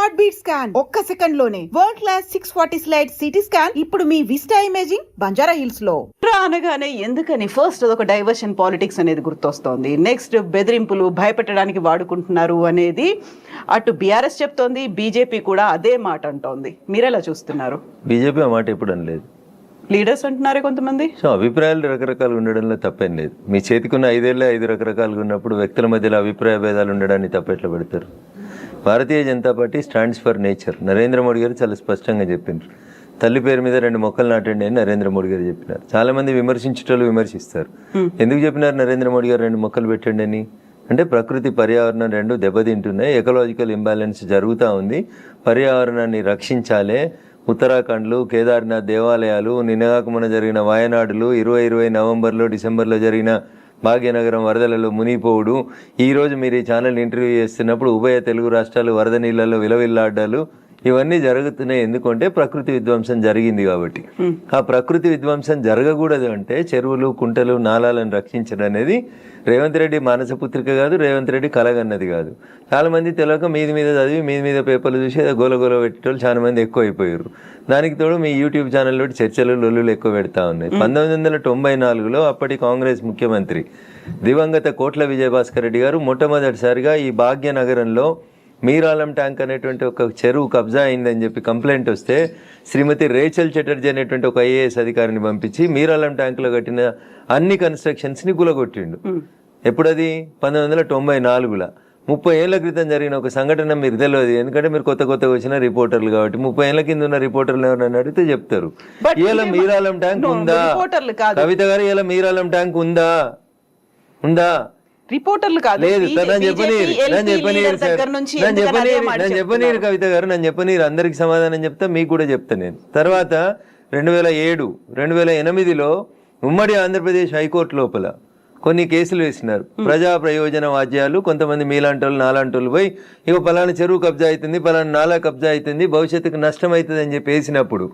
Heart beat scan ఒక్క second లోనే world class 640 slide CT scan ఇప్పుడు మీ విస్టా ఇమేజింగ్ బంజారా హిల్స్ లో. అనగానే ఎందుకని ఫస్ట్ అదొక డైవర్షన్ పాలిటిక్స్ అనేది గుర్తొస్తోంది. నెక్స్ట్ బెదిరింపులు భయపెట్టడానికి వాడుకుంటున్నారు అనేది అటు బీఆర్ఎస్ చెప్తోంది, బీజేపీ కూడా అదే మాట అంటోంది. మీరెలా చూస్తున్నారు? బీజేపీ ఆ మాట ఎప్పుడు అనలేదు. లీడర్స్ అంటున్నారే కొంతమంది. సో అభిప్రాయాలు రకరకాలుగా ఉండడంలో తప్పేం లేదు. మీ చేతికున్న 5 ఏళ్ళే 5 రకరకాలుగా ఉన్నప్పుడు వ్యక్తుల మధ్యలో అభిప్రాయ భేదాలు ఉండడాన్ని తప్పెట్లా పెడతారు? Bharatiya Janata party stands for nature. Narendra Modi గారు చాలా స్పష్టంగా చెప్పినారు. తల్లి పేరు మీద 2 మొక్కలు నాటండి అని నరేంద్ర మోడీ గారు చెప్పినారు. చాలా మంది విమర్శించేటోళ్ళు విమర్శిస్తారు. ఎందుకు చెప్పినారు నరేంద్ర మోడీ గారు 2 మొక్కలు పెట్టండి అని? అంటే ప్రకృతి పర్యావరణం 2 దెబ్బతింటున్నాయి, ఎకలాజికల్ ఇంబ్యాలెన్స్ జరుగుతూ ఉంది, పర్యావరణాన్ని రక్షించాలే. ఉత్తరాఖండ్లు, కేదార్నాథ్ దేవాలయాలు, నిన్నగాక మొన్న జరిగిన వాయనాడులు, 2020 నవంబర్లో డిసెంబర్లో జరిగిన భాగ్యనగరం వరదలలో మునిగిపోవుడు, ఈరోజు మీరు ఈ ఛానల్ ఇంటర్వ్యూ చేస్తున్నప్పుడు ఉభయ తెలుగు రాష్ట్రాలు వరద నీళ్లలో విలవిల్లాడ్డాలు, ఇవన్నీ జరుగుతున్నాయి. ఎందుకంటే ప్రకృతి విధ్వంసం జరిగింది కాబట్టి. ఆ ప్రకృతి విధ్వంసం జరగకూడదు అంటే చెరువులు, కుంటలు, నాలాలను రక్షించడం అనేది రేవంత్ రెడ్డి మానసపుత్రిక కాదు, రేవంత్ రెడ్డి కలగన్నది కాదు. చాలా మంది తెలియక మీద చదివి మీద పేపర్లు చూసి గోల పెట్టేటోళ్ళు చాలా మంది ఎక్కువ అయిపోయారు. దానికి తోడు మీ యూట్యూబ్ ఛానల్లో చర్చలు, లొల్లులు ఎక్కువ పెడతా ఉన్నాయి. 1994లో అప్పటి కాంగ్రెస్ ముఖ్యమంత్రి దివంగత కోట్ల విజయభాస్కర్ రెడ్డి గారు మొట్టమొదటిసారిగా ఈ భాగ్యనగరంలో మీరాలం ట్యాంక్ అనేటువంటి ఒక చెరువు కబ్జా అయిందని చెప్పి కంప్లైంట్ వస్తే శ్రీమతి రేచల్ చటర్జీ అనేటువంటి ఒక ఐఏఎస్ అధికారిని పంపించి మీరాలం ట్యాంకులో కట్టిన అన్ని కన్స్ట్రక్షన్స్ని గులగొట్టిండు. ఎప్పుడది? 1994లో. 30 ఏళ్ల క్రితం జరిగిన ఒక సంఘటన మీకు తెలియదు, ఎందుకంటే మీరు కొత్తగా వచ్చిన రిపోర్టర్లు కాబట్టి. 30 ఏళ్ల కింద ఉన్న రిపోర్టర్లు ఎవరైనా అడిగితే చెప్తారు. ఇలా మీరాలం ట్యాంక్ ఉందా కవిత గారు? ఇలా మీరాలం ట్యాంక్ ఉందా? రిపోర్టర్లు కాదు. లేదు, నన్ను చెప్పనీరు కవిత గారు, నన్ను చెప్పనీరు. అందరికి సమాధానం చెప్తా, మీకు కూడా చెప్తా నేను. తర్వాత 2007, 2008లో ఉమ్మడి ఆంధ్రప్రదేశ్ హైకోర్టు లోపల కొన్ని కేసులు వేసినారు. ప్రజా ప్రయోజన వాద్యాలు, కొంతమంది మీలాంటోళ్ళు నాలాంటోళ్ళు పోయి ఇక పలానా చెరువు కబ్జా అవుతుంది, పలానా నాలా కబ్జా అవుతుంది, భవిష్యత్తుకు నష్టం అవుతుంది అని చెప్పి వేసినప్పుడు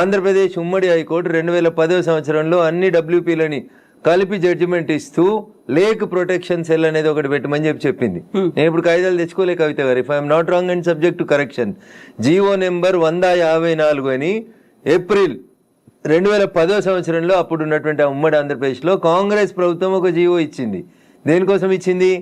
ఆంధ్రప్రదేశ్ ఉమ్మడి హైకోర్టు 2010 సంవత్సరంలో అన్ని డబ్ల్యూపీలని కలిపి జడ్జిమెంట్ ఇస్తూ లేక్ ప్రొటెక్షన్ సెల్ అనేది ఒకటి పెట్టమని చెప్పింది. నేను ఇప్పుడు కాయిదాలు తెచ్చుకోలే కవిత గారు, if I'm not wrong and subject to correction. GO number 154 అని ఏప్రిల్ 2010 సంవత్సరంలో అప్పుడు ఉన్నటువంటి ఉమ్మడి ఆంధ్రప్రదేశ్లో కాంగ్రెస్ ప్రభుత్వం ఒక జీవో ఇచ్చింది. దేనికోసం ఇచ్చింది?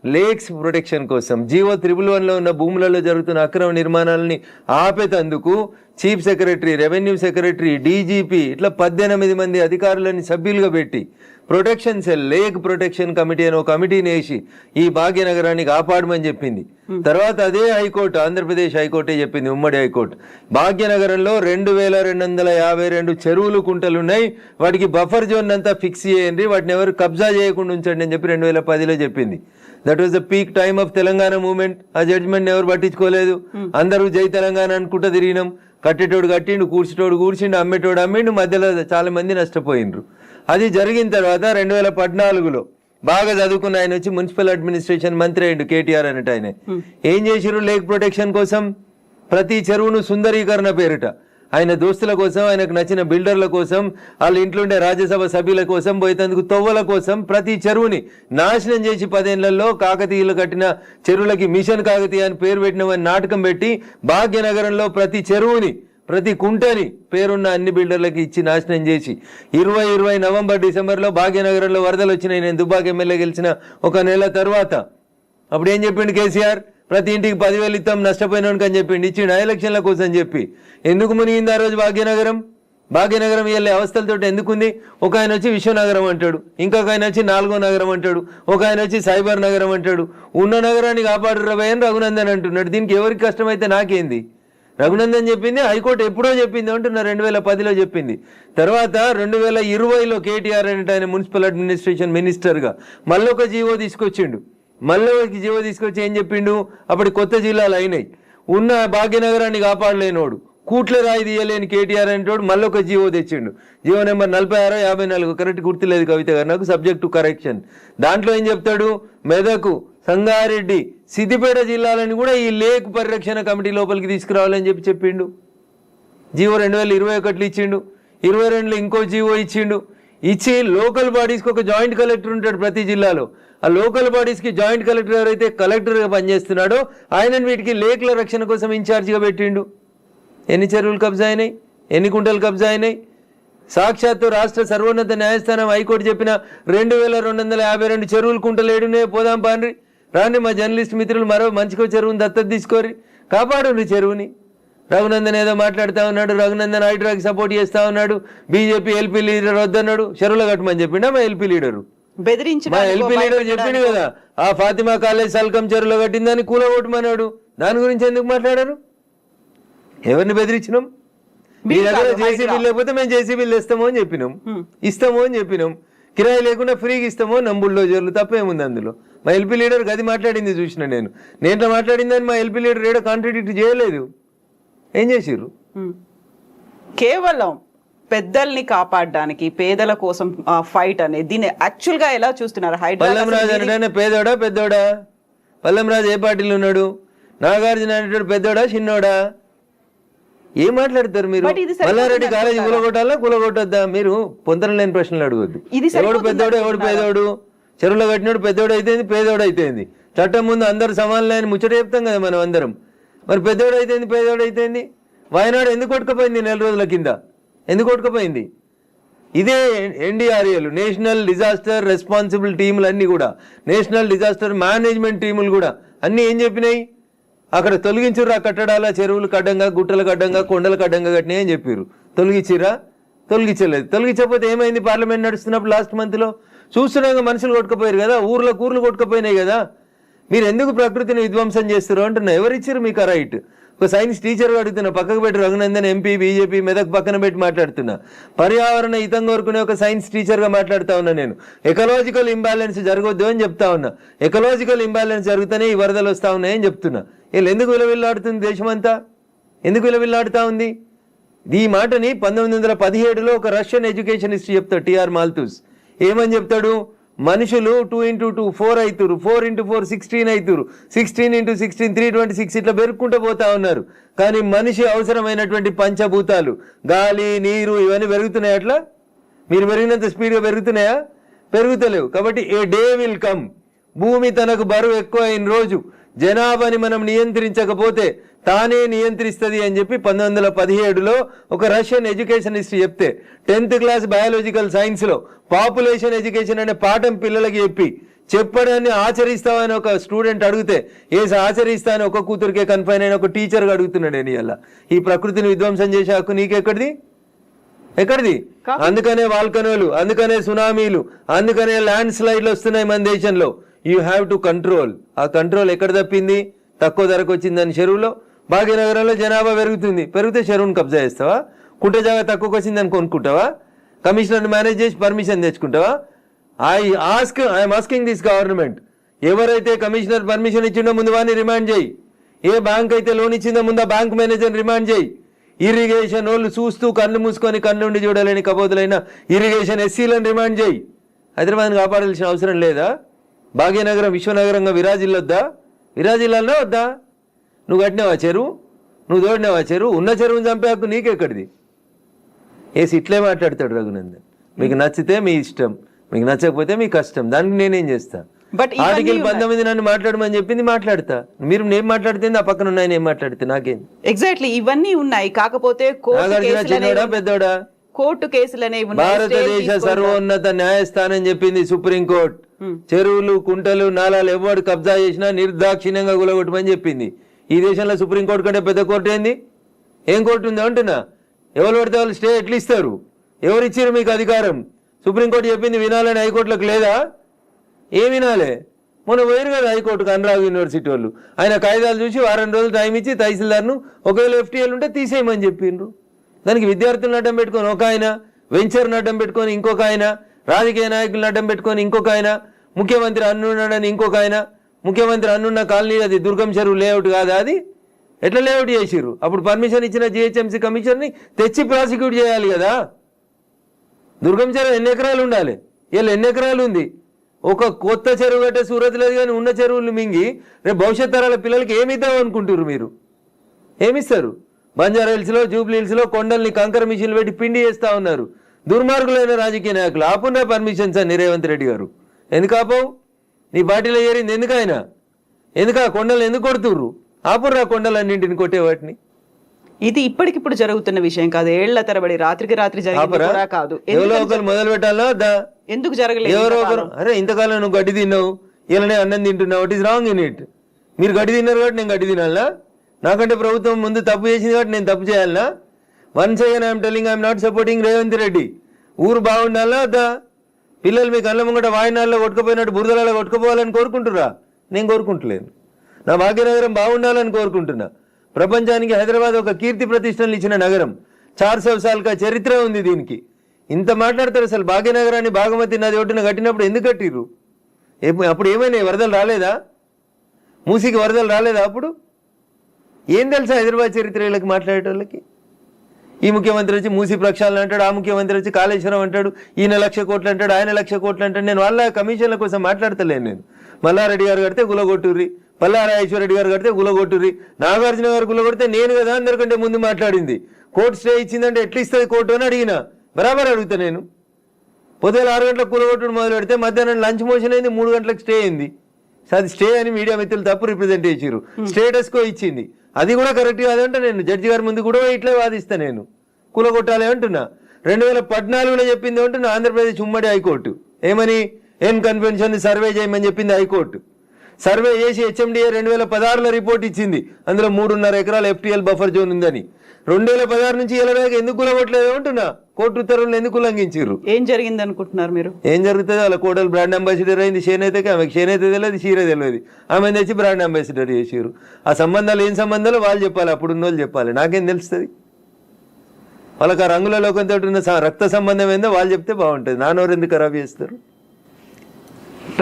లేక్స్ ప్రొటెక్షన్ కోసం. జీవో 111లో ఉన్న భూములలో జరుగుతున్న అక్రమ నిర్మాణాలని ఆపేతందుకు chief secretary, revenue secretary, DGP ఇట్లా 18 మంది అధికారులని సభ్యులుగా పెట్టి protection cell, lake protection committee అని ఒక కమిటీని వేసి ఈ భాగ్యనగరాన్ని కాపాడమని చెప్పింది. తర్వాత అదే హైకోర్టు, ఆంధ్రప్రదేశ్ హైకోర్టే చెప్పింది, ఉమ్మడి హైకోర్టు, భాగ్యనగరంలో 2252 చెరువులు, కుంటలు ఉన్నాయి, వాటికి బఫర్ జోన్ అంతా ఫిక్స్ చేయండి, వాటిని ఎవరు కబ్జా చేయకుండా ఉంచండి అని చెప్పి 2010లో చెప్పింది. That was the peak time of Telangana movement. ఆ జడ్జిమెంట్ ఎవరు పట్టించుకోలేదు. అందరూ జై తెలంగాణ అనుకుంటూ తిరిగినాం. కట్టేటోడు కట్టిండు, కూర్చేటోడు కూర్చిండు, అమ్మేటోడు అమ్మిండు, మధ్యలో చాలా మంది నష్టపోయిండ్రు. అది జరిగిన తర్వాత 2014లో బాగా చదువుకున్న ఆయన వచ్చి మున్సిపల్ అడ్మినిస్ట్రేషన్ మంత్రి అయ్యిండు, కేటీఆర్ అనేట ఆయన. ఏం చేసిరు? లేక్ ప్రొటెక్షన్ కోసం ప్రతి చెరువును సుందరీకరణ పేరిట ఆయన దోస్తుల కోసం, ఆయనకు నచ్చిన బిల్డర్ల కోసం, వాళ్ళ ఇంట్లో ఉండే రాజ్యసభ సభ్యుల కోసం, పోయేందుకు తొవ్వల కోసం ప్రతి చెరువుని నాశనం చేసి 10 ఏళ్లలో కాకతీయులు కట్టిన చెరువులకి మిషన్ కాకతీయ అని పేరు పెట్టినవని నాటకం పెట్టి భాగ్యనగరంలో ప్రతి చెరువుని, ప్రతి కుంటని పేరున్న అన్ని బిల్డర్లకి ఇచ్చి నాశనం చేసి 2020 నవంబర్ డిసెంబర్లో భాగ్యనగరంలో వరదలు వచ్చినాయి. నేను దుబ్బాక ఎమ్మెల్యే గెలిచిన 1 నెల తర్వాత అప్పుడు ఏం చెప్పిండు కేసీఆర్? ప్రతి ఇంటికి 10,000 ఇస్తాం నష్టపోయినానికి అని చెప్పిండు. ఇచ్చిండు ఎలక్షన్ల కోసం చెప్పి. ఎందుకు మునిగింది ఆ రోజు భాగ్యనగరం? భాగ్యనగరం వెళ్ళే అవస్థలతో ఎందుకుంది? ఒక ఆయన వచ్చి విశ్వనగరం అంటాడు, ఇంకొక ఆయన వచ్చి 4వ నగరం అంటాడు, ఒక ఆయన వచ్చి సైబర్ నగరం అంటాడు. ఉన్న నగరాన్ని కాపాడు రవయ్య అని రఘునందన్ అంటున్నాడు. దీనికి ఎవరికి కష్టమైతే నాకేంది? రఘునందన్ చెప్పింది, హైకోర్టు ఎప్పుడో చెప్పింది అంటున్నా, 2010లో చెప్పింది. తర్వాత 2020లో కేటీఆర్ అంటే ఆయన మున్సిపల్ అడ్మినిస్ట్రేషన్ మినిస్టర్గా మళ్ళొక జీవో తీసుకొచ్చిండు. జీవో తీసుకొచ్చి ఏం చెప్పిండు? అప్పటి కొత్త జిల్లాలు అయినాయి, ఉన్న భాగ్యనగరాన్ని కాపాడలేనోడు, కూట్ల రాయి తీయలేని కేటీఆర్ అంటోడు మళ్ళొక జీవో తెచ్చిండు. జీవో నెంబర్ 46, 54 కరెక్ట్ గుర్తులేదు కవిత గారు నాకు, సబ్జెక్ట్ టు కరెక్షన్. దాంట్లో ఏం చెప్తాడు? మెదకు, సంగారెడ్డి, సిద్దిపేట జిల్లాలని కూడా ఈ లేక్ పరిరక్షణ కమిటీ లోపలికి తీసుకురావాలని చెప్పిండు. జీవో 2021లో ఇచ్చిండు, 22లో ఇంకో జీవో ఇచ్చిండు. ఇచ్చి లోకల్ బాడీస్కి ఒక జాయింట్ కలెక్టర్ ఉంటాడు ప్రతి జిల్లాలో. ఆ లోకల్ బాడీస్కి జాయింట్ కలెక్టర్ ఎవరైతే కలెక్టర్గా పనిచేస్తున్నాడో ఆయనను వీటికి లేకుల రక్షణ కోసం ఇన్ఛార్జిగా పెట్టిండు. ఎన్ని చెరువులు కబ్జా అయినాయి, ఎన్ని కుంటలు కబ్జా అయినాయి? సాక్షాత్తు రాష్ట్ర సర్వోన్నత న్యాయస్థానం హైకోర్టు చెప్పిన 2252 చెరువులు కుంటలు ఏడునే పోదాం పాండ్రి రాండి. మా జర్నలిస్ట్ మిత్రులు మరో మంచికో చెరువుని దత్తత తీసుకోరి, కాపాడు చెరువుని. రఘునందన్ ఏదో మాట్లాడుతూ ఉన్నాడు, రఘునందన్ హైడ్రాకి సపోర్ట్ చేస్తూ ఉన్నాడు, బీజేపీ ఎల్పీ లీడర్ వద్దన్నాడు. చెరువులో కట్టమని చెప్పిండా మా ఎల్పీ లీడరు? మా ఎల్పీ లీడర్ చెప్పిండు కదా, ఆ ఫాతిమా కాలేజ్ సల్కం చెరువులో కట్టిందని కూలగొట్టమన్నాడు. దాని గురించి ఎందుకు మాట్లాడారు? ఎవరిని బెదిరించినాం? మీ దగ్గర జేసీబీలు లేకపోతే మేము జేసీబీలు ఇస్తామో అని చెప్పినాం, ఇస్తామో అని చెప్పినాం. కిరాయి లేకుండా ఫ్రీగా ఇస్తామో నంబుల్లో జరులు తప్పేముంది అందులో? మా ఎల్పీ లీడర్ గది మాట్లాడింది చూసిన నేను మాట్లాడిందని మా ఎల్పీ లీడర్ ఏడో కాంట్రాడిక్ట్ చేయలేదు. ఏం చేసిర్రు? కేవలం పెద్దల్ని కాపాడడానికి పేదల కోసం ఫైట్ అనేది దీన్ని యాక్చువల్ గా ఎలా చూస్తున్నారు? పల్లం రాజు అంటే పేదోడా పెద్దోడా? పల్లం రాజు ఏ పార్టీలో ఉన్నాడు? నాగార్జున అనేటోడు పెద్దోడా చిన్నోడా? ఏం మాట్లాడతారు మీరు? మల్లారెడ్డి కాలేజీ కూలగొట్టొద్దా? మీరు పొంతన లేని ప్రశ్నలు అడగొద్దు. ఎవడు పెద్దోడు ఎవడు పేదోడు? చెరువులో కట్టినోడు పెద్దోడు అయితేంది, పేదోడు అయితేంది. చట్టం ముందు అందరు సమానలే అని ముచ్చట చెప్తాం కదా మనం అందరం. మరి పెద్దోడు అయితేంది, పేదోడు అయితేంది? వయనాడు ఎందుకు కొట్టుకుపోయింది 4 రోజుల కింద? ఎందుకు కొట్టుకుపోయింది? ఇదే NDRAలు, నేషనల్ డిజాస్టర్ రెస్పాన్సిబుల్ టీములు అన్నీ కూడా, నేషనల్ డిజాస్టర్ మేనేజ్మెంట్ టీములు కూడా అన్నీ ఏం చెప్పినాయి? అక్కడ తొలగించుర్రు ఆ కట్టడాల, చెరువులు కడ్డంగా, గుట్టల కడ్డంగా, కొండల కడ్డంగా కట్టినాయి అని చెప్పారు. తొలగించిరా? తొలగించలేదు. తొలగించకపోతే ఏమైంది? పార్లమెంట్ నడుస్తున్నప్పుడు లాస్ట్ మంత్లో చూస్తున్నాగా మనుషులు కొట్టుకుపోయారు కదా, ఊర్లు కొట్టుకుపోయినాయి కదా. మీరు ఎందుకు ప్రకృతిని విధ్వంసం చేస్తారు అంటున్నా. ఎవరిచ్చారు మీకు ఆ రైట్? ఒక సైన్స్ టీచర్ అడుగుతున్నా, పక్కకు పెట్టి రఘునందన్ ఎంపీ బీజేపీ మెదక్ పక్కన పెట్టి మాట్లాడుతున్నా. పర్యావరణ హితం కోరుకునే ఒక సైన్స్ టీచర్గా మాట్లాడుతూ ఉన్నా నేను. ఎకలాజికల్ ఇంబ్యాలెన్స్ జరగొద్దు అని చెప్తా ఉన్నా. ఎకలాజికల్ ఇంబ్యాలెన్స్ జరుగుతూనే ఈ వరదలు వస్తూ ఉన్నాయని చెప్తున్నా. వీళ్ళు ఎందుకు విలవిల్లాడుతుంది దేశమంతా? ఎందుకు విలవిల్లాడుతూ ఉంది? ఈ మాటని 1917లో ఒక రష్యన్ ఎడ్యుకేషన్ హిస్టరీ చెప్తాడు టిఆర్ మాల్తూస్. ఏమని చెప్తాడు? మనుషులు 2 into 2 4 అవుతారు, 4 into 4 16 అవుతారు, 16 into 16 326 ఇట్లా పెరుక్కుంటూ పోతా ఉన్నారు. కానీ మనిషి అవసరమైనటువంటి పంచభూతాలు గాలి, నీరు ఇవన్నీ పెరుగుతున్నాయి. అట్లా మీరు పెరిగినంత స్పీడ్గా పెరుగుతున్నాయా? పెరుగుతలేవు. కాబట్టి ఏ డే విల్ కమ్, భూమి తనకు బరువు ఎక్కువ అయిన రోజు, జనాభాని మనం నియంత్రించకపోతే తానే నియంత్రిస్తుంది అని చెప్పి 1917లో ఒక రష్యన్ ఎడ్యుకేషన్ హిస్టరీ చెప్తే 10th క్లాస్ బయాలజికల్ సైన్స్లో పాపులేషన్ ఎడ్యుకేషన్ అనే పాఠం పిల్లలకి చెప్పడాన్ని ఆచరిస్తామని ఒక స్టూడెంట్ అడిగితే ఆచరిస్తా అని ఒక కూతురికే కన్ఫైన్ అయిన ఒక టీచర్గా అడుగుతున్నాడు. నేను ఇలా ఈ ప్రకృతిని విధ్వంసం చేసే హక్కు నీకెక్కడిది? ఎక్కడిది? అందుకనే వాల్కనోలు, అందుకనే సునామీలు, అందుకనే ల్యాండ్ స్లైడ్లు వస్తున్నాయి మన దేశంలో. You have to control. ఆ కంట్రోల్ ఎక్కడ తప్పింది? తక్కువ ధరకు వచ్చిందని చెరువులో. భాగ్యనగరంలో జనాభా పెరిగితే చెరువును కబ్జా చేస్తావా? కుంట జాగా తక్కువకి వచ్చిందని కొనుక్కుంటావా? కమిషనర్ని మేనేజ్ చేసి పర్మిషన్ తెచ్చుకుంటావా? ఐఎమ్ ఆస్కింగ్ దిస్ గవర్నమెంట్, ఎవరైతే కమిషనర్ పర్మిషన్ ఇచ్చిండో ముందు వాడిని రిమాండ్ చేయి. ఏ బ్యాంక్ అయితే లోన్ ఇచ్చిందో ముందు ఆ బ్యాంక్ మేనేజర్ని రిమాండ్ చేయి. ఇరిగేషన్ వాళ్ళు చూస్తూ కళ్ళు మూసుకొని కన్నుండి చూడలేని కబోదులైన ఇరిగేషన్ ఎస్సీలను రిమాండ్ చేయి. హైదరాబాద్ని కాపాడాల్సిన అవసరం లేదా? భాగ్యనగరం విశ్వనగరంగా విరాజిల్లొద్దా? విరాజిల్లాలనే వద్దా? నువ్వు కట్టినావా చెరువు? నువ్వు తోడినావా చెరువు? ఉన్న చెరువుని చంపే హక్కు నీకెక్కడిది? ఇట్లే మాట్లాడతాడు రఘునందన్. మీకు నచ్చితే మీ ఇష్టం, మీకు నచ్చకపోతే మీ కష్టం. దానికి నేనేం చేస్తా? ఆర్టికల్ 19 నన్ను మాట్లాడమని చెప్పింది, మాట్లాడతా. మీరు నేను మాట్లాడితే ఆ పక్కన ఉన్నాయి, నేను మాట్లాడితే నాకేం? ఎగ్జాక్ట్లీ ఇవన్నీ ఉన్నాయి. కాకపోతే చిన్నోడా పెద్దోడా? కోర్టు కేసులనే భారతదేశ సర్వోన్నత న్యాయస్థానం చెప్పింది, సుప్రీంకోర్టు, చెరువులు, కుంటలు, నాలాలు ఎవడు కబ్జా చేసినా నిర్దాక్షిణ్యంగా గులగొట్టమని చెప్పింది. ఈ దేశంలో సుప్రీంకోర్టు కంటే పెద్ద కోర్టు ఏంది? ఏం కోర్టు ఉంది అంటున్నా? ఎవరు పడితే వాళ్ళు స్టే ఎట్లా ఇస్తారు? ఎవరు ఇచ్చారు మీకు అధికారం? సుప్రీంకోర్టు చెప్పింది వినాలని హైకోర్టులకు లేదా? ఏం వినాలే? మొన్న పోయారు కదా హైకోర్టుకు అనురాగ్ యూనివర్సిటీ వాళ్ళు. ఆయన కాయిదాలు చూసి వారం రోజులు టైం ఇచ్చి తహసీల్దార్ను ఒకవేళ FTL ఉంటే తీసేయమని చెప్పిండ్రు. దానికి విద్యార్థులను అడ్డం పెట్టుకొని ఒక ఆయన, వెంచర్ను అడ్డం పెట్టుకొని ఇంకొక ఆయన, రాజకీయ నాయకులను అడ్డం పెట్టుకొని ఇంకొక ఆయన, ముఖ్యమంత్రి అన్నున్నాడని ఇంకొక ఆయన. ముఖ్యమంత్రి అన్నున్న కాలనీ అది దుర్గం చెరువు లేఅవుట్ కాదా? అది ఎట్లా లేఅవుట్ చేసిర్రు? అప్పుడు పర్మిషన్ ఇచ్చిన GHMC కమిషనర్ని తెచ్చి ప్రాసిక్యూట్ చేయాలి కదా. దుర్గం చెరువు ఎన్ని ఎకరాలు ఉండాలి? వీళ్ళు ఎన్ని ఎకరాలు ఉంది? ఒక కొత్త చెరువు కట్టే సూరత్ లేదు కానీ ఉన్న చెరువులు మింగి రేపు భవిష్యత్ తరాల పిల్లలకి ఏమిద్దాం అనుకుంటారు మీరు? ఏమిస్తారు? బంజారా హిల్స్లో, జూబ్లీ హిల్స్లో కొండల్ని కంకర మిషన్లు పెట్టి పిండి చేస్తూ ఉన్నారు. దుర్మార్గులైన రాజకీయ నాయకులు ఆపున్నా పర్మిషన్ సార్ రేవంత్ రెడ్డి గారు. ఎందుకు ఆపవు? నీ పార్టీలో చేరింది ఎందుకు ఆయన? ఎందుకు ఆ కొండలు ఎందుకు కొడుతుర్రు? ఆపుర్రా కొండలన్నింటిని కొట్టే వాటిని. ఇది ఇప్పటికిప్పుడు జరుగుతున్న విషయం కాదు, ఏళ్ల తరబడి రాత్రికి రాత్రి జరిగింది కూడా కాదు. ఎవరో ఒకరు మొదలు పెట్టాలా? ఎందుకు జరగలేదు? ఎవరో ఒకరు అరే ఇంతకాలం నువ్వు గడ్డి తిన్నావు, ఇలానే అన్నం తింటున్నావు, it is wrong in it. మీరు గడ్డి తిన్నారు కాబట్టి నేను గడ్డి తినాలా? నాకంటే ప్రభుత్వం ముందు తప్పు చేసింది కాబట్టి నేను తప్పు చేయాలనా? Once again I'm telling I'm not supporting Revanth Reddy. ఊరు బాగుండాలా? పిల్లలు మీ కళ్ళ ముంగట వాయినాల్లో కొట్టుకుపోయినట్టు బురదలలో కొట్టుకుపోవాలని కోరుకుంటురా? నేను కోరుకుంటలేను. నా భాగ్యనగరం బాగుండాలని కోరుకుంటున్నా. ప్రపంచానికి హైదరాబాద్ ఒక కీర్తి ప్రతిష్టలు ఇచ్చిన నగరం, 400 సార్లుగా చరిత్ర ఉంది దీనికి. ఇంత మాట్లాడతారు అసలు. భాగ్యనగరాన్ని బాగమతి నది ఒడ్డున కట్టినప్పుడు ఎందుకు కట్టిర్రు? అప్పుడు ఏమైనా వరదలు రాలేదా? మూసీకి వరదలు రాలేదా? అప్పుడు ఏం తెలుసా హైదరాబాద్ చరిత్ర వీళ్ళకి మాట్లాడేటోళ్ళకి? ఈ ముఖ్యమంత్రి వచ్చి మూసీ ప్రక్షాళన అంటాడు, ఆ ముఖ్యమంత్రి వచ్చి కాళేశ్వరం అంటాడు, ఈయన 1,00,000 కోట్లు అంటాడు, ఆయన 1,00,000 కోట్లు అంటాడు. నేను వాళ్ళ కమిషన్ల కోసం మాట్లాడతలేను. నేను మల్లారెడ్డి గారు కడితే గులగొట్టుర్రి, పల్లారాజేశ్వరరెడ్డి గారు కడితే గులగొట్టుర్రి, నాగార్జున గారు గులగొడితే నేను కదా అందరికంటే ముందు మాట్లాడింది. కోర్టు స్టే ఇచ్చిందంటే ఎట్లా ఇస్తుంది కోర్టు అని అడిగిన. బరాబర్ అడుగుతా నేను. పొద్దున 6 గంటలకు కూలగొట్టుడు మొదలు పెడితే మధ్యాహ్నం లంచ్ మోషన్ అయింది, 3 గంటలకు స్టే అయింది. అది స్టే అని మీడియా మిత్రులు తప్పు రిప్రజెంట్ చేసారు. స్టేటస్ కో ఇచ్చింది, అది కూడా కరెక్ట్ కాదంటే నేను జడ్జి గారి ముందు కూడా ఇట్లా వాదిస్తా. నేను కూలగొట్టాలి అంటున్నా. 2014లో చెప్పింది అంటున్నా ఆంధ్రప్రదేశ్ ఉమ్మడి హైకోర్టు. ఏమని? ఎన్ కన్వెన్షన్ సర్వే చేయమని చెప్పింది హైకోర్టు. సర్వే చేసి హెచ్ఎండిఏ 2016లో రిపోర్ట్ ఇచ్చింది, అందులో 3.5 ఎకరాల FTL బఫర్ జోన్ ఉందని. 2016 నుంచి ఇలాగ ఎందుకు కూలగొట్టలేదు అంటున్నా. కోర్టు ఉత్తర్వులను ఎందుకు ఉల్లంఘించారు? ఏం జరిగింది అనుకుంటున్నారు మీరు? ఏం జరుగుతుంది? వాళ్ళ కోడలు బ్రాండ్ అంబాసిడర్ అయింది చేనేతకి. ఆమెకి చేనేత తెలియదు, చీర తెలియదు. ఆమె తెచ్చి బ్రాండ్ అంబాసిడర్ చేసారు. ఆ సంబంధాలు ఏం సంబంధాలు వాళ్ళు చెప్పాలి, అప్పుడు ఉన్న వాళ్ళు చెప్పాలి. నాకేం తెలుస్తుంది? వాళ్ళకి ఆ రంగుల లోకంతో ఉన్న రక్త సంబంధం ఏందో వాళ్ళు చెప్తే బాగుంటుంది. నానోరు ఎందుకు ఖరాబ్ చేస్తారు?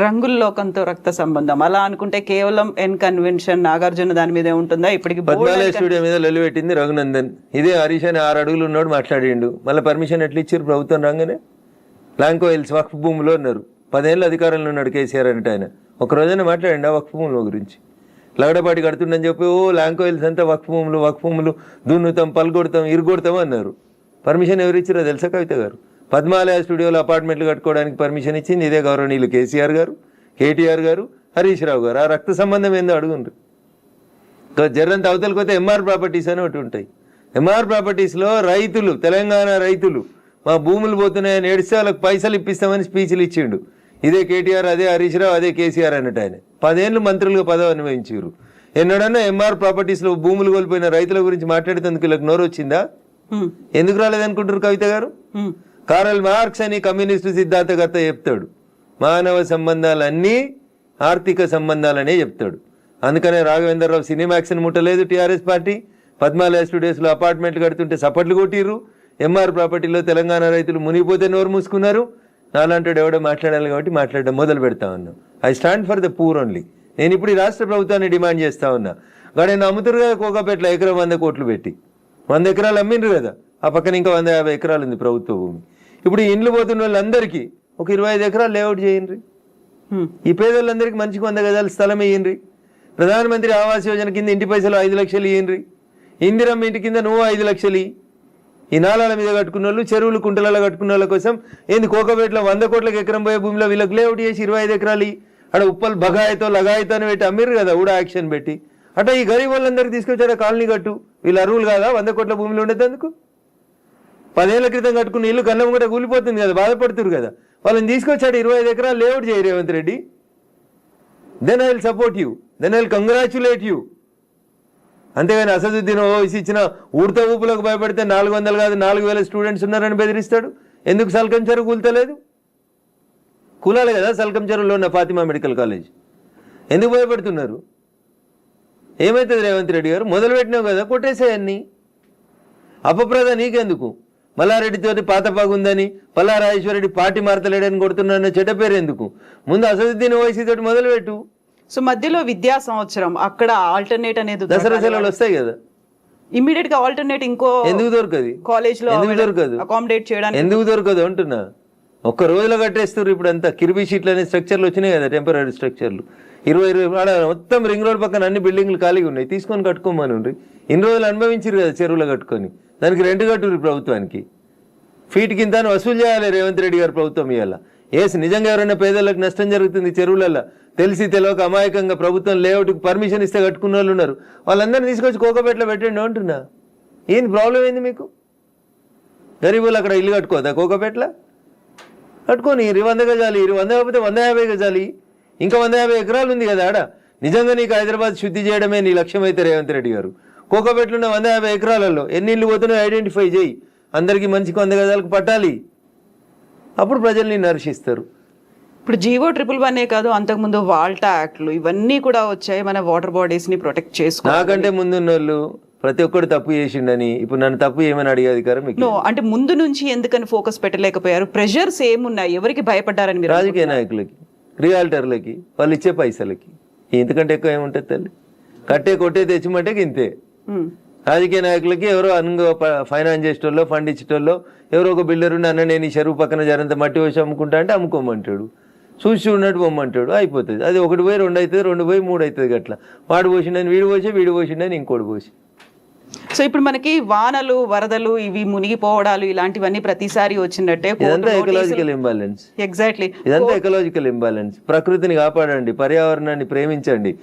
రంగుల లోకంతో రక్త సంబంధం అలా అనుకుంటే కేవలం ఎన్ కన్వెన్షన్ నాగార్జున దాని మీదే ఉంటుందా? ఇప్పటికి పద్మాలయ స్టూడియో మీద లొల్లి పెట్టింది రఘునందన్. ఇదే హరీష్ అని 6 అడుగులు ఉన్నాడు మాట్లాడిండు. మళ్ళీ పర్మిషన్ ఎట్లా ఇచ్చారు ప్రభుత్వం రాగానే? లాంకో హిల్స్ వక్ఫ్ భూమిలో ఉన్నారు. 10 ఏళ్ళు అధికారంలో ఉన్నాడు కేసీఆర్ అంటే. ఆయన ఒక రోజైనా మాట్లాడండి ఆ వక్ఫ్ భూముల గురించి? లగడపాటి కడుతుండని చెప్పి లాంకో హిల్స్ అంతా వక్ఫ్ భూములు దున్నుతాం, పల్గొడతాం, ఇరుగొడతాం అన్నారు. పర్మిషన్ ఎవరు ఇచ్చారో తెలుసా కవిత గారు? పద్మాలయ స్టూడియోలో అపార్ట్మెంట్లు కట్టుకోవడానికి పర్మిషన్ ఇచ్చింది ఇదే గౌరవనీయులు కేసీఆర్ గారు, కేటీఆర్ గారు, హరీష్ రావు గారు. ఆ రక్త సంబంధం ఏందో అడుగుండ్రు. జర్రంత అవతలకి పోతే ఎంఆర్ ప్రాపర్టీస్ అని ఒకటి ఉంటాయి. ఎంఆర్ ప్రాపర్టీస్లో రైతులు, తెలంగాణ రైతులు మా భూములు పోతున్నాయని ఏడిస్తే వాళ్ళకి పైసలు ఇప్పిస్తామని స్పీచ్లు ఇచ్చిండు. ఇదే కేటీఆర్, అదే హరీష్ రావు, అదే కేసీఆర్ అన్నట్టు. ఆయన 10 ఏళ్ళు మంత్రులుగా పదవి అనుభవించారు. ఎన్నడన్నా ఎంఆర్ ప్రాపర్టీస్లో భూములు కోల్పోయిన రైతుల గురించి మాట్లాడేందుకు వీళ్ళకి నోరు వచ్చిందా? ఎందుకు రాలేదనుకుంటారు కవిత గారు? కారల్ మార్క్స్ అని కమ్యూనిస్టు సిద్ధాంతకర్త చెప్తాడు, మానవ సంబంధాలన్నీ ఆర్థిక సంబంధాలనే చెప్తాడు. అందుకనే రాఘవేంద్రరావు సినిమాక్స్ని ముట్టలేదు టీఆర్ఎస్ పార్టీ. పద్మాలయ స్టూడియోస్లో అపార్ట్మెంట్లు కడుతుంటే సపట్లు కొట్టిర్రు. ఎంఆర్ ప్రాపర్టీలో తెలంగాణ రైతులు మునిగిపోతే నోరు మూసుకున్నారు. నాలంటాడు ఎవడో మాట్లాడాలి కాబట్టి మాట్లాడడం మొదలు పెడతా ఉన్నాం. I stand for the poor only. నేను ఇప్పుడు ఈ రాష్ట్ర ప్రభుత్వాన్ని డిమాండ్ చేస్తా ఉన్నా. నేను అమ్ముతురు కదా కోకాపేటలో ఎకరం 100 కోట్లు పెట్టి 100 ఎకరాలు అమ్మిండ్రు కదా. ఆ పక్కన ఇంకా 150 ఎకరాలు ఉంది ప్రభుత్వ భూమి. ఇప్పుడు ఈ ఇండ్లు పోతున్న వాళ్ళందరికీ ఒక 25 ఎకరాలు లేఅవుట్ చేయండి. ఈ పేదోళ్ళందరికీ మంచిగా 100 గజాల స్థలం ఇయ్యండి. ప్రధానమంత్రి ఆవాస్ యోజన కింద ఇంటి పైసలు 5 లక్షలు ఇయ్యండి. ఇందిరమ్మ ఇంటి కింద నువ్వు 5 లక్షలు. ఈ నాలాల మీద కట్టుకున్న వాళ్ళు, చెరువులు కుంటలలో కట్టుకున్న వాళ్ళ కోసం ఏంది కోకపేటలో 100 కోట్లకు ఎకరం పోయే భూమిలో వీళ్ళకి లేఅవుట్ చేసి 25 ఎకరాలు అక్కడ ఉప్పలు బగాయితో లగాయితో అని పెట్టి అమ్మిర్రు కదా ఊడా యాక్షన్ పెట్టి. అట్లా ఈ గరీబ్ వాళ్ళందరికీ తీసుకొచ్చారు కాలనీ కట్టు. వీళ్ళు అరువులు కాదా 100 కోట్ల భూమిలో ఉండేందుకు? 10 ఏళ్ల క్రితం కట్టుకున్న ఇల్లు కన్నం కూడా కూలిపోతుంది కదా, బాధపడుతురు కదా. వాళ్ళని తీసుకొచ్చాడు 25 ఎకరాలు లేఅవుట్ చేయి Revanth Reddy. Then I will support you, then I will congratulate you. అంతేగాని అసదుద్దీన్ ఓవైసీ ఇచ్చిన ఊర్త ఊపులకు భయపడితే 400 కాదు 4000 స్టూడెంట్స్ ఉన్నారని బెదిరిస్తాడు. ఎందుకు సల్కం చెరువు కూల్తలేదు? కూలాలి కదా సల్కం చెరువులో ఉన్న ఫాతిమా మెడికల్ కాలేజ్. ఎందుకు భయపడుతున్నారు? ఏమవుతుంది రేవంత్ రెడ్డి గారు? మొదలుపెట్టినావు కదా, కొట్టేసేయన్ని. అపప్రద నీకెందుకు? మల్లారెడ్డితోటి పాతపాగుందని, పల్లారాజేశ్వరరెడ్డి పార్టీ మారతలేడని కొడుతున్నాను చెడ్డ పేరు ఎందుకు? ముందు అసదుద్దీన్ ఓవైసీ తోటి మొదలుపెట్టు. సో మధ్యలో విద్యా సంవత్సరం అక్కడ ఆల్టర్నేట్ అనేది దసరా సెలవులు వస్తాయి కదా, ఇమీడియట్ గా ఆల్టర్నేట్ ఇంకో ఎందుకు దొరకదు? కాలేజ్ లో ఎందుకు దొరకదు? అకామిడేట్ చేయడానికి ఎందుకు దొరకదు అంటున్నా. ఒక్క రోజులో కట్టేస్తారు. ఇప్పుడు అంతా కిర్బీ షీట్లు అనే స్ట్రక్చర్లు వచ్చినాయి కదా, టెంపరీ స్ట్రక్చర్లు. 20 మొత్తం రింగ్ రోడ్ పక్కన అన్ని బిల్డింగ్లు ఖాళీగా ఉన్నాయి, తీసుకొని కట్టుకోమని. ఇన్ని రోజులు అనుభవించారు కదా చెరువులో కట్టుకొని. దానికి రెంట్ కట్టుర్రు ప్రభుత్వానికి. ఫీట్ కింద వసూలు చేయాలి రేవంత్ రెడ్డి గారు ప్రభుత్వం ఇవాళ. నిజంగా ఎవరైనా పేదలకు నష్టం జరుగుతుంది చెరువులలో తెలిసి తెలియక అమాయకంగా ప్రభుత్వం లేఅవుట్కి పర్మిషన్ ఇస్తే కట్టుకున్న వాళ్ళు ఉన్నారు, వాళ్ళందరినీ తీసుకొచ్చి కోకపేటలో పెట్టండి అంటున్నా. ఏంది ప్రాబ్లం ఏంది మీకు? గరీబులు అక్కడ ఇల్లు కట్టుకోదా కోకపేటలో? కట్టుకొని 100 గజాలు 100 కాకపోతే 150 గజాలు, ఇంకా 150 ఎకరాలు ఉంది కదా ఆడ. నిజంగా నీకు హైదరాబాద్ శుద్ధి చేయడమే నీ లక్ష్యం అయితే రేవంత్ రెడ్డి గారు, కోకపేటలో ఉన్న 150 ఎకరాలలో ఎన్ని ఇల్లు పోతున్నాయో ఐడెంటిఫై చేయి, అందరికీ మంచికి 100 గజాలకు పట్టాలి, అప్పుడు ప్రజల్ని నరిశిస్తారు. ఇప్పుడు జీవో 111 కాదు, అంతకుముందు వాల్టా యాక్ట్లు ఇవన్నీ కూడా వచ్చాయి మన వాటర్ బాడీస్ ని ప్రొటెక్ట్ చేసుకో. నాకంటే ముందున్న వాళ్ళు ప్రతి ఒక్కరు తప్పు చేసిండని ఇప్పుడు నన్ను తప్పు ఏమని అడిగే అధికారం మీకు? నో, అంటే ముందు నుంచి ఎందుకని ఫోకస్ పెట్టలేకపోయారు? ప్రెషర్స్ ఏమున్నాయి? ఎవరికి భయపడ్డారని మీరు? రాజకీయ నాయకులకి, రియాల్టర్లకి, వాళ్ళు ఇచ్చే పైసలకి. ఇంతకంటే ఎక్కువ ఏముంటుంది తల్లి? కట్టే కొట్టే తెచ్చిమంటే ఇంతే. రాజకీయ నాయకులకి ఎవరో ఫైనాన్స్ చేసేటోళ్ళు, ఫండ్ ఇచ్చేటోళ్ళు, ఎవరో ఒక బిల్డర్ ఉండి అన్న నేను ఈ చెరువు పక్కన జరంత మట్టి వేసి అమ్ముకుంటా అంటే అమ్ముకోమంటాడు, చూసి ఉన్నట్టు పొమ్మంటాడు, అయిపోతుంది. అది 1 పోయి 2 అవుతుంది, 2 పోయి 3 అవుతుంది. గట్లా వాడు పోసిండని వీడు పోసిండని ఇంకోటి పోసి. సో ఇప్పుడు మనకి వానలు, వరదలు, ఇవి మునిగిపోవడాలు ఇలాంటివన్నీ ప్రతిసారి వచ్చినట్టే. ఇదంతా ఎకలాజికల్ ఇంబాలెన్స్. ఎగ్జాక్ట్లీ, ఇదంతా ఎకలాజికల్ ఇంబాలెన్స్. ప్రకృతిని కాపాడండి, పర్యావరణాన్ని ప్రేమించండి.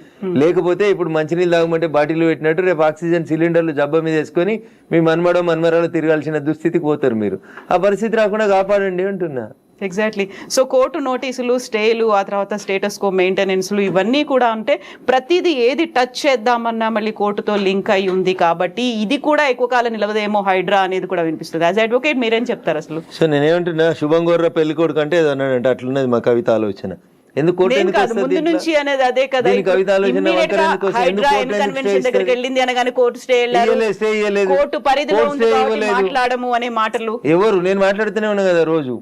లేకపోతే ఇప్పుడు మంచినీళ్ళు తాగమంటే బాటిల్ పెట్టినట్టు రేపు ఆక్సిజన్ సిలిండర్లు జబ్బ మీద వేసుకొని మీ మన్మరాలు తిరగాల్సిన దుస్థితికి పోతారు మీరు. ఆ పరిస్థితి రాకుండా కాపాడండి అంటున్నా. ఎగ్జాక్ట్లీ. సో కోర్టు నోటీసులు, స్టేలు, ఆ తర్వాత స్టేటస్ కో మెయింటెనెన్స్లు ఇవన్నీ కూడా ఉంటే ప్రతిదీ ఏది టచ్ చేద్దామన్నా మళ్ళీ కోర్టుతో లింక్ అయి ఉంది కాబట్టి ఇది కూడా ఎక్కువ కాలం నిలవదేమో హైడ్రా అనేది కూడా వినిపిస్తుంది. యాజ్ అడ్వకేట్ మీరేం చెప్తారు అసలు? సో నేనేమంటున్నా, శుభం గోర్ర పెళ్లి కొడుకు అంటే ఏదో అన్నాడంటే అట్లున్నది మా కవిత ఆలోచన. ఎందుకు ముందు నుంచి అనేది అదే కదా. దగ్గరికి వెళ్ళింది అనగానే కోర్టు స్టే కోర్టు పరిధిలో మాట్లాడము అనే మాటలు ఎవరు? నేను మాట్లాడుతూనే ఉన్నా కదా రోజు.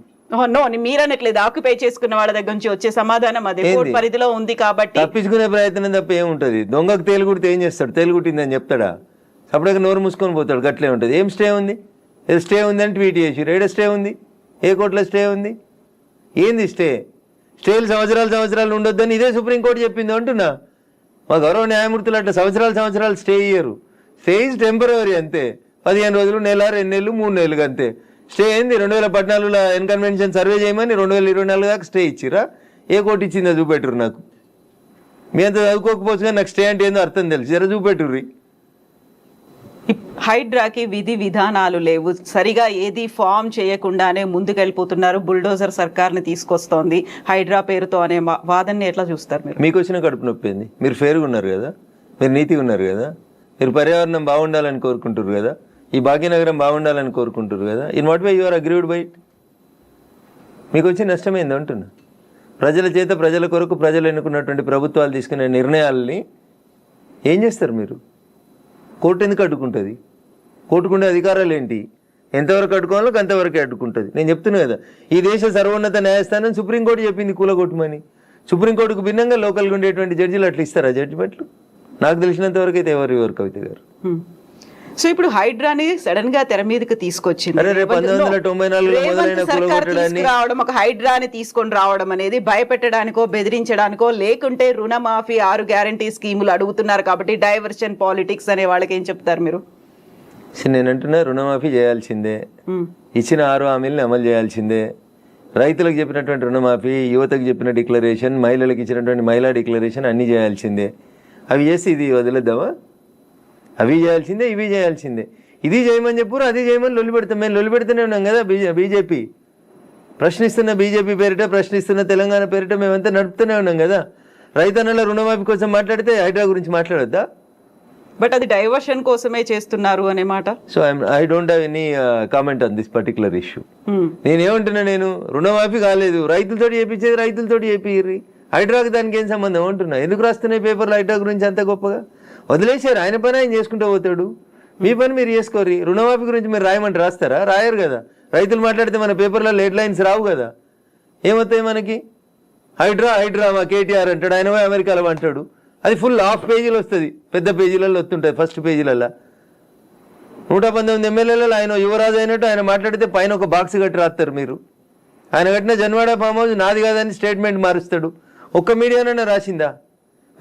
నో, మీరనట్లేదు, ఆక్యుపై చేసుకున్న వాళ్ళ దగ్గర నుంచి వచ్చే సమాధానం అదే, కోర్టు పరిధిలో ఉంది కాబట్టి. తప్పించుకునే ప్రయత్నం తప్ప ఏముంటది? దొంగకు తేలుగుడితే ఏం చేస్తాడు? తేలుగుట్టిందని చెప్తాడా? అప్పుడే నోరు మూసుకొని పోతాడు. గట్లే ఉంటుంది. ఏం స్టే ఉంది? స్టే ఉంది అని ట్వీట్ చేసి ఏడ స్టే ఉంది? ఏ కోర్టులో స్టే ఉంది? ఏంది స్టే? స్టేలు సంవత్సరాలు ఉండొద్దని ఇదే సుప్రీంకోర్టు చెప్పింది అంటున్నా. మా గౌరవ న్యాయమూర్తులు అట్లా సంవత్సరాలు స్టే ఇయ్యరు. స్టే ఈజ్ టెంపరరీ అంతే. 15 రోజులు, నెల, 2 నెలలు, 3 నెలలు అంతే. స్టే ఏంది? 2014లో ఎన్కన్వెన్షన్ సర్వే చేయమని 2024 దాకా స్టే ఇచ్చిరా? ఏ కోర్టు ఇచ్చిందో చూపెట్టురు నాకు. మీ అంత చదువుకోకపోవచ్చు కానీ నాకు స్టే అంటే ఏందో అర్థం తెలుసు. జర చూపెట్టుర్రి. హైడ్రాకి విధి విధానాలు లేవు, సరిగా ఏది ఫామ్ చేయకుండానే ముందుకెళ్ళిపోతున్నారు. బుల్డోజర్ సర్కార్ని తీసుకొస్తోంది హైడ్రా పేరుతో అనే వాదనని ఎట్లా చూస్తారు మీరు? మీకు వచ్చిన కడుపు నొప్పి ఏంది? మీరు ఫేర్గా ఉన్నారు కదా, మీరు నీతిగా ఉన్నారు కదా, మీరు పర్యావరణం బాగుండాలని కోరుకుంటారు కదా, ఈ భాగ్యనగరం బాగుండాలని కోరుకుంటారు కదా. In what way you are agreed by it? మీకు వచ్చి నష్టమైంది అంటున్నా. ప్రజల చేత, ప్రజల కొరకు ప్రజలు ఎన్నుకున్నటువంటి ప్రభుత్వాలు తీసుకునే నిర్ణయాలని ఏం చేస్తారు మీరు? కోర్టు ఎందుకు అడ్డుకుంటుంది? కోర్టుకుండే అధికారాలు ఏంటి? ఎంతవరకు అడ్డుకోవాలో అంతవరకే అడ్డుకుంటుంది. నేను చెప్తున్నా కదా, ఈ దేశ సర్వోన్నత న్యాయస్థానం సుప్రీంకోర్టు చెప్పింది కూలగొట్టమని. సుప్రీంకోర్టుకు భిన్నంగా లోకల్గా ఉండేటువంటి జడ్జిలు అట్లా ఇస్తారా జడ్జిమెంట్లు? నాకు తెలిసినంత వరకు అయితే ఎవరు కవిత గారు. సో ఇప్పుడు హైడ్రాని సడన్ గా తెర మీదకి తీసుకొచ్చింది. ఒక హైడ్రాని తీసుకొని రావడం అనేది భయపెట్టడానికో, బెదిరించడానికో, లేకుంటే రుణమాఫీ 6 గ్యారంటీ స్కీములు అడుగుతున్నారు కాబట్టి డైవర్షన్ పాలిటిక్స్ అనే వాళ్ళకి ఏం చెప్తారు మీరు? నేను అంటున్నా, రుణమాఫీ చేయాల్సిందే, ఇచ్చిన 6 హామీలను అమలు చేయాల్సిందే. రైతులకు చెప్పినటువంటి రుణమాఫీ, యువతకు చెప్పిన డిక్లరేషన్, మహిళలకు ఇచ్చినటువంటి మహిళా డిక్లరేషన్ అన్నీ చేయాల్సిందే. అవి చేసి ఇది వదిలేద్దామా? అవి చేయాల్సిందే, ఇవి చేయాల్సిందే. ఇది చేయమని చెప్పురు, అది చేయమని లొల్లి పెడతాం. మేము లొల్లి పెడుతూనే ఉన్నాం కదా. బీజేపీ ప్రశ్నిస్తున్న, బీజేపీ పేరిట ప్రశ్నిస్తున్న తెలంగాణ పేరిట మేమంతా నడుపుతూనే ఉన్నాం కదా. రైతన్నల రుణమాఫీ కోసం మాట్లాడితే హైడ్రా గురించి మాట్లాడొద్దా? బట్ అది డైవర్షన్ కోసమే చేస్తున్నారు అనే మాట. So I don't have any comment on this particular issue. నేనేమంటున్నా, నేను రుణమాఫీ కాలేదు, రైతులతోటి చేపించేది రైతులతోటి చేపిర్రి, హైడ్రాకి దానికి ఏం సంబంధం అంటున్నా. ఎందుకు రాస్తున్నాయి పేపర్లు హైడ్రా గురించి అంత గొప్పగా? వదిలేసారు, ఆయన పని ఆయన చేసుకుంటూ పోతాడు, మీ పని మీరు చేసుకోరి. రుణమాఫీ గురించి మీరు రాయమంటే రాస్తారా? రాయరు కదా. రైతులు మాట్లాడితే మన పేపర్లో హెడ్ లైన్స్ రావు కదా. ఏమవుతాయి మనకి? హైడ్రా మా కేటీఆర్ అంటాడు, ఆయన పోయి అమెరికాలో అంటాడు. అది ఫుల్ హాఫ్ పేజీలు వస్తుంది, పెద్ద పేజీలలో వస్తుంటుంది. ఫస్ట్ పేజీలలో 119 ఎమ్మెల్యేలలో ఆయన యువరాజు అయినట్టు ఆయన మాట్లాడితే పైన ఒక బాక్స్ కట్టి రాస్తారు మీరు. ఆయన కట్టిన జన్వాడ ఫామ్ హౌస్ నాది కాదని స్టేట్మెంట్ మారుస్తాడు. ఒక్క మీడియానైనా రాసిందా?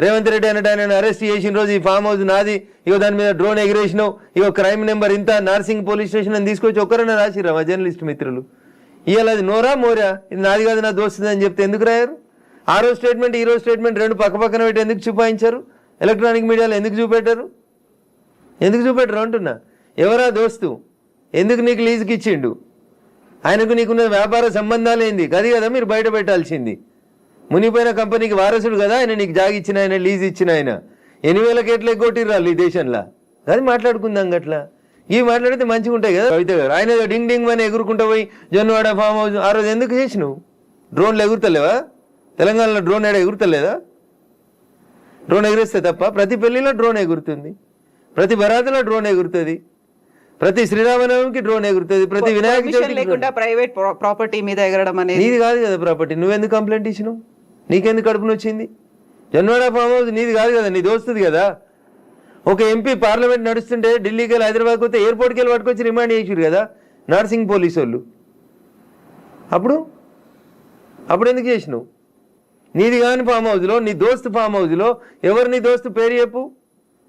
రేవంత్ రెడ్డి అన్నట్టు ఆయన అరెస్ట్ చేసిన రోజు ఈ ఫామ్ హౌస్ నాది, ఇగో దాని మీద డ్రోన్ ఎగిరేసినావు, ఇగో క్రైమ్ నెంబర్ ఇంత, నార్సింగ్ పోలీస్ స్టేషన్ అని తీసుకొచ్చి ఒక్కరైనా రాసిరా మా జర్నలిస్ట్ మిత్రులు? ఇవాళ అది నోరా మోరా, ఇది నాది కాదు నా దోస్తుంది అని చెప్తే ఎందుకు రాయారు? ఆ రోజు స్టేట్మెంట్ ఈ రోజు స్టేట్మెంట్ రెండు పక్క పక్కన పెట్టి ఎందుకు చూపాయించారు? ఎలక్ట్రానిక్ మీడియాలో ఎందుకు చూపెట్టారు? ఎందుకు చూపెట్టరు అంటున్నా. ఎవరా దోస్తు? ఎందుకు నీకు లీజుకి ఇచ్చిండు? ఆయనకు నీకున్న వ్యాపార సంబంధాలు ఏంది? అది కదా మీరు బయట పెట్టాల్సింది. మునిపోయిన కంపెనీకి వారసుడు కదా ఆయన, నీకు జాగి ఇచ్చిన ఆయన, లీజ్ ఇచ్చిన ఆయన. 8,000 కోట్లు ఎగ్గొట్టిర్రాళ్ళు ఈ దేశంలో. అది మాట్లాడుకుందాం గట్లా. ఇవి మాట్లాడితే మంచిగా ఉంటాయి కదా కవిత గారు. ఆయన డింగ్ డింగ్ అని ఎగురుకుంటూ పోయి జొన్నవాడ ఫామ్ హౌస్ ఆ రోజు ఎందుకు చేసినావు? డ్రోన్లు ఎగురుతలేవా? తెలంగాణలో డ్రోన్ ఏడా ఎగురుతలేదా? డ్రోన్ ఎగిరిస్తే తప్ప ప్రతి పెళ్లిలో డ్రోన్ ఎగురుతుంది, ప్రతి బరాతలో డ్రోన్ ఎగురుతుంది, ప్రతి శ్రీరామనవమికి డ్రోన్ ఎగురుతుంది, ప్రతి వినాయక చవితికి లేకుండా ప్రైవేట్ ప్రాపర్టీ మీద ఎగరడం అనేది నీది కాదు కదా ప్రాపర్టీ. నువ్వెందుకు కంప్లైంట్ ఇచ్చినావు? నీకెందుకు కడుపున వచ్చింది? జొన్నవాడ ఫామ్ హౌస్ నీది కాదు కదా, నీ దోస్తుంది కదా. ఒక ఎంపీ పార్లమెంట్ నడుస్తుంటే ఢిల్లీకి వెళ్ళి హైదరాబాద్కి వస్తే ఎయిర్పోర్ట్కి వెళ్ళి పట్టుకొచ్చి రిమాండ్ చేసారు కదా నార్సింగ్ పోలీసు వాళ్ళు. అప్పుడు ఎందుకు చేసినావు? నీది కాని ఫామ్ హౌస్లో, నీ దోస్తు ఫామ్ హౌస్లో ఎవరు నీ దోస్తు పేరు చెప్పు,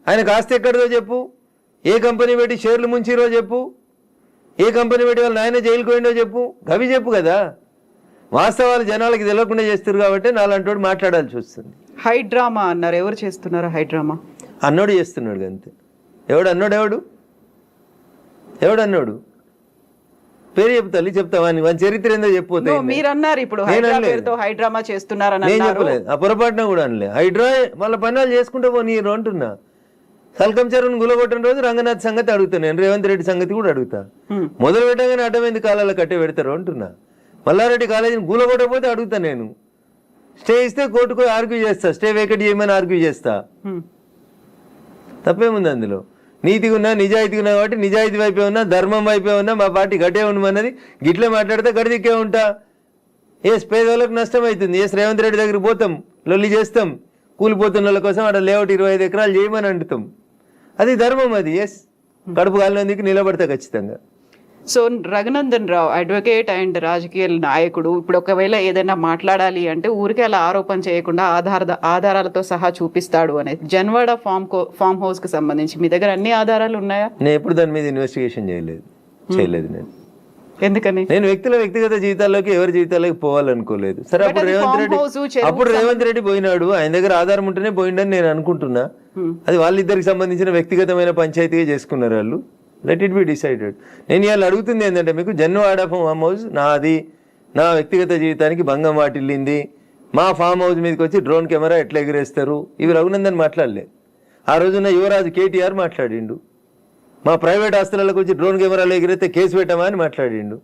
ఆయనకు ఆస్తి ఎక్కడిదో చెప్పు, ఏ కంపెనీ పెట్టి షేర్లు ముంచిరో చెప్పు, ఏ కంపెనీ పెట్టి వాళ్ళు ఆయన జైలుకు పోయిండో చెప్పు, అవి చెప్పు కదా. వాస్తవాలు జనాలకి తెలియకుండా చేస్తారు కాబట్టి నాలంటోడు మాట్లాడాల్సి వస్తుంది. హైడ్రామా అన్నారు, ఎవరు చేస్తున్నారు హైడ్రామా? అన్నోడు చేస్తున్నాడు అంతే. ఎవడు అన్నోడు? ఎవడు పేరు చెప్తాలి, చెప్తావా? వాని చరిత్ర ఏందో చెప్పిపోతే. మీరు అన్నారు ఇప్పుడు హైడ్రామా చేస్తున్నారని. నేను చెప్పలేదు, ఆ పొరపాటున కూడా అనలే. హైడ్రా వాళ్ళ పనులు చేసుకుంటూ పోనీరు అంటున్నా. సల్కం చెరువును గులగొట్టిన రోజు రంగనాథ్ సంగతి అడుగుతా, నేను రేవంత్ రెడ్డి సంగతి కూడా అడుగుతా. మొదలు పెట్టగానే అడ్డమైంది కాలాల కట్టే పెడతారు అంటున్నా. మల్లారెడ్డి కాలేజీని గులగొట్టకపోతే అడుగుతా నేను. స్టే ఇస్తే కోర్టుకు ఆర్గ్యూ చేస్తా, స్టే వేకెట్ చేయమని ఆర్గ్యూ చేస్తా. తప్పేముంది అందులో? నీతిగా ఉన్నా, నిజాయితీగా ఉన్నా కాబట్టి నిజాయితీ వైపే ఉన్నా, ధర్మం వైపే ఉన్నా, మా పార్టీ గట్టే ఉండమన్నది. గిట్లే మాట్లాడితే గడిదిక్కే ఉంటా. పేదవాళ్ళకు నష్టం అవుతుంది. రేవంత్ రెడ్డి దగ్గరికి పోతాం, లొల్లి చేస్తాం, కూలిపోతున్న వాళ్ళ కోసం అక్కడ లేఅవుట్ 25 ఎకరాలు చేయమని అంటుతాం. అది ధర్మం, అది కడుపు కాలినందుకు నిలబడతా ఖచ్చితంగా. So Raghunandan Rao advocate and రాజకీయ నాయకుడు, ఇప్పుడు ఒకవేళ ఏదైనా మాట్లాడాలి అంటే ఊరికే అలా ఆరోపణ చేయకుండా ఆధారాలతో సహా చూపిస్తాడు అనేది. జన్వాడ ఫామ్ హౌస్ కి సంబంధించి మీ దగ్గర అన్ని ఆధారాలు ఉన్నాయా? నేను ఎప్పుడు దాని మీద ఇన్వెస్టిగేషన్ చేయలేదు నేను. ఎందుకని? నేను వ్యక్తిగత జీవితాల్లోకి, ఎవరి జీవితాల్లోకి పోవాలనుకోలేదు. సరే, అప్పుడు రేవంత్ రెడ్డి పోయినాడు, ఆయన దగ్గర ఆధారం ఉంటేనే పోయిండని నేను అనుకుంటున్నా. అది వాళ్ళిద్దరికి సంబంధించిన వ్యక్తిగతమైన పంచాయతీగా చేసుకున్నారు వాళ్ళు. Let it be decided. నేను ఇవాళ అడుగుతుంది ఏంటంటే, మీకు జన్వాడ ఫామ్ హౌస్ నాది, నా వ్యక్తిగత జీవితానికి భంగం వాటిల్లింది, మా ఫామ్ హౌస్ మీదకి వచ్చి డ్రోన్ కెమెరా ఎట్లా ఎగిరేస్తారు, ఇవి రఘునందన్ మాట్లాడలే. ఆ రోజున యువరాజు కేటీఆర్ మాట్లాడిండు. మా ప్రైవేట్ ఆస్తులకు వచ్చి డ్రోన్ కెమెరాలు ఎగిరితే కేసు పెట్టమా అని మాట్లాడిండు.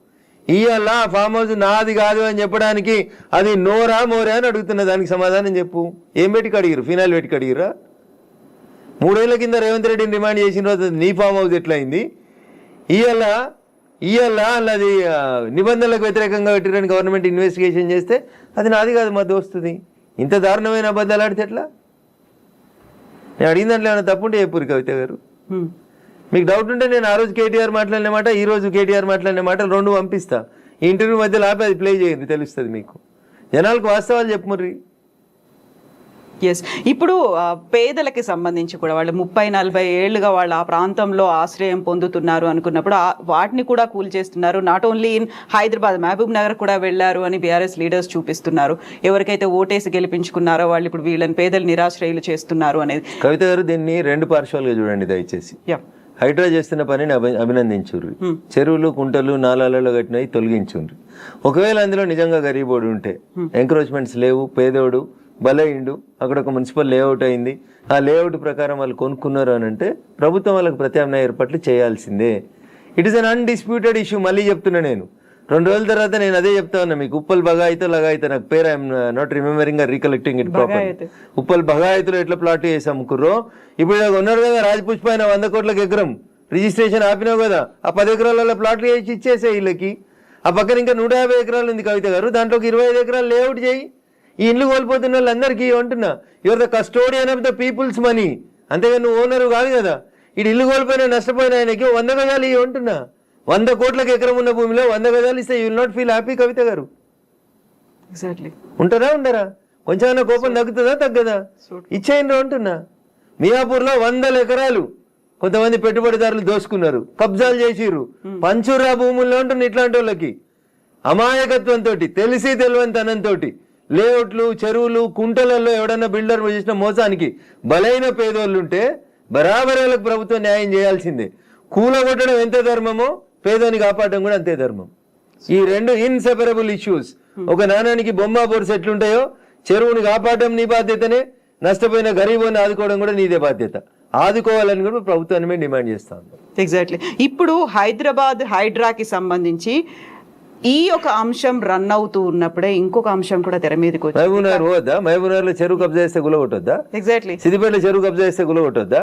ఇవాళ ఆ ఫామ్ హౌస్ నాది కాదు అని చెప్పడానికి అది నోరా మోరా అని అడుగుతున్నా. దానికి సమాధానం చెప్పు. ఏం పెట్టి కడిగిరు? ఫినాయిల్ పెట్టి కడిగిరా? 3 ఏళ్ల కింద రేవంత్ రెడ్డిని రిమాండ్ చేసిన రోజు నీ ఫామ్ హౌస్ ఎట్లయింది? ఇవాళ అది నిబంధనలకు వ్యతిరేకంగా పెట్టిరని గవర్నమెంట్ ఇన్వెస్టిగేషన్ చేస్తే అది నాది కాదు, మా దోస్తుది. ఇంత దారుణమైన అబద్ధాలు ఆడితే ఎట్లా? నేను అడిగిన దాంట్లో ఏమైనా తప్పుంటే చెప్పురు కవిత గారు. మీకు డౌట్ ఉంటే నేను ఆ రోజు కేటీఆర్ మాట్లాడిన మాట, ఈ రోజు కేటీఆర్ మాట్లాడిన మాటలు 2 పంపిస్తా. ఈ ఇంటర్వ్యూ మధ్యలో ఆపి అది ప్లే చేయండి, తెలుస్తుంది మీకు. జనాలకు వాస్తవాలు చెప్పుముర్రి. ఎస్. ఇప్పుడు పేదలకి సంబంధించి కూడా వాళ్ళు 30-40 ఏళ్లుగా వాళ్ళు ఆ ప్రాంతంలో ఆశ్రయం పొందుతున్నారు అనుకున్నప్పుడు వాటిని కూడా కూల్చేస్తున్నారు. Not only in Hyderabad, Mahabubnagar కూడా వెళ్లారు అని బీఆర్ఎస్ లీడర్స్ చూపిస్తున్నారు. ఎవరికైతే ఓటేసి గెలిపించుకున్నారో వాళ్ళు ఇప్పుడు వీళ్ళని పేదలు నిరాశ్రయులు చేస్తున్నారు అనేది. కవిత గారు, దీన్ని 2 పార్శ్వాలుగా చూడండి దయచేసి. హైడ్రా చేస్తున్న పనిని అభినందించుర్రి. చెరువులు, కుంటలు, నాలాలలో కట్టినవి తొలగించుండ్రి. ఒకవేళ అందులో నిజంగా గరీబోడు ఉంటే, ఎంక్రోచ్మెంట్స్ లేవు, పేదోడు బలైండు, అక్కడ ఒక మున్సిపల్ లేఅవుట్ అయింది, ఆ లేఅవుట్ ప్రకారం వాళ్ళు కొనుక్కున్నారు అని అంటే ప్రభుత్వం వాళ్ళకి ప్రత్యామ్నాయ ఏర్పాట్లు చేయాల్సిందే. It is an undisputed issue. మళ్ళీ చెప్తున్నా నేను, 2 రోజుల తర్వాత నేను అదే చెప్తా ఉన్నా మీకు. ఉప్పల్ బగాయితో లగాయితో, నాకు పేరు I'm not remembering recollecting it proper. Uppal బగాయితులో ఎట్లా ప్లాట్ చేసి అమ్ముకుర్రో, ఇప్పుడు ఉన్నారు కదా రాజపుష్ప ఆయన 100 కోట్లకు ఎకరం రిజిస్ట్రేషన్ ఆపినావు కదా, ఆ 10 ఎకరాలలో ప్లాట్లు చేసి ఇచ్చేసే వీళ్ళకి. ఆ పక్కన ఇంకా 150 ఎకరాలు ఉంది కవిత గారు, దాంట్లోకి 25 ఎకరాలు లేఅవుట్ చేయి. ఈ ఇల్లు కోల్పోతున్న వాళ్ళందరికీ అంటున్నా, your the custodian of the peoples money, అంతేగా నువ్వు ఓనరు కాదు కదా. ఇటు ఇల్లు కోల్పోయినా నష్టపోయిన ఆయనకి 100 గజాలు ఇవి అంటున్నా. 100 కోట్లకు ఎకరం ఉన్న భూమిలో 100 గజాలు ఇస్తే you will not feel happy Kavitha గారు? ఎగ్జాక్ట్లీ. ఉంటారా? కొంచెమైనా కోపం తగ్గుతుందా తగ్గదా? ఇచ్చేయండి అంటున్నా. మియాపూర్లో 100 ఎకరాలు కొంతమంది పెట్టుబడిదారులు దోసుకున్నారు, కబ్జాలు చేసిర్రు, పంచురా భూముల్లో ఉంటుంది. ఇట్లాంటి వాళ్ళకి అమాయకత్వంతో, తెలిసి తెలియనితనంతో లేఅవుట్లు, చెరువులు, కుంటలలో ఎవడన్నా బిల్డర్ చేసిన మోసానికి బలైన పేదోళ్ళు ఉంటే బరాబరాలకు ప్రభుత్వం న్యాయం చేయాల్సిందే. కూలగొట్టడం ఎంత ధర్మమో పేదోని కాపాడడం కూడా అంతే ధర్మం. ఈ రెండు ఇన్సెపరబుల్ ఇష్యూస్. ఒక నాణానికి బొమ్మ బొరుసు ఎట్లుంటాయో చెరువుని కాపాడడం నీ బాధ్యతనే, నష్టపోయిన గరీబుని ఆదుకోవడం కూడా నీదే బాధ్యత. ఆదుకోవాలని కూడా ప్రభుత్వాన్ని మేము డిమాండ్ చేస్తాం. ఎగ్జాక్ట్లీ. ఇప్పుడు హైదరాబాద్ హైడ్రాకి సంబంధించి ఈ ఒక అంశం రన్ అవుతూ ఉన్నప్పుడే ఇంకొక అంశం కూడా తెర మీదకి వచ్చింది. మహబూబ్నగర్ పోవద్దా? మహబూబ్నగర్ లో చెరువు కబ్జా చేస్తే గులగొట్టొద్దా? ఎగ్జాక్ట్లీ. సిద్దిపేటలో చెరువు కబ్జా చేస్తే గులగొట్టొద్దా?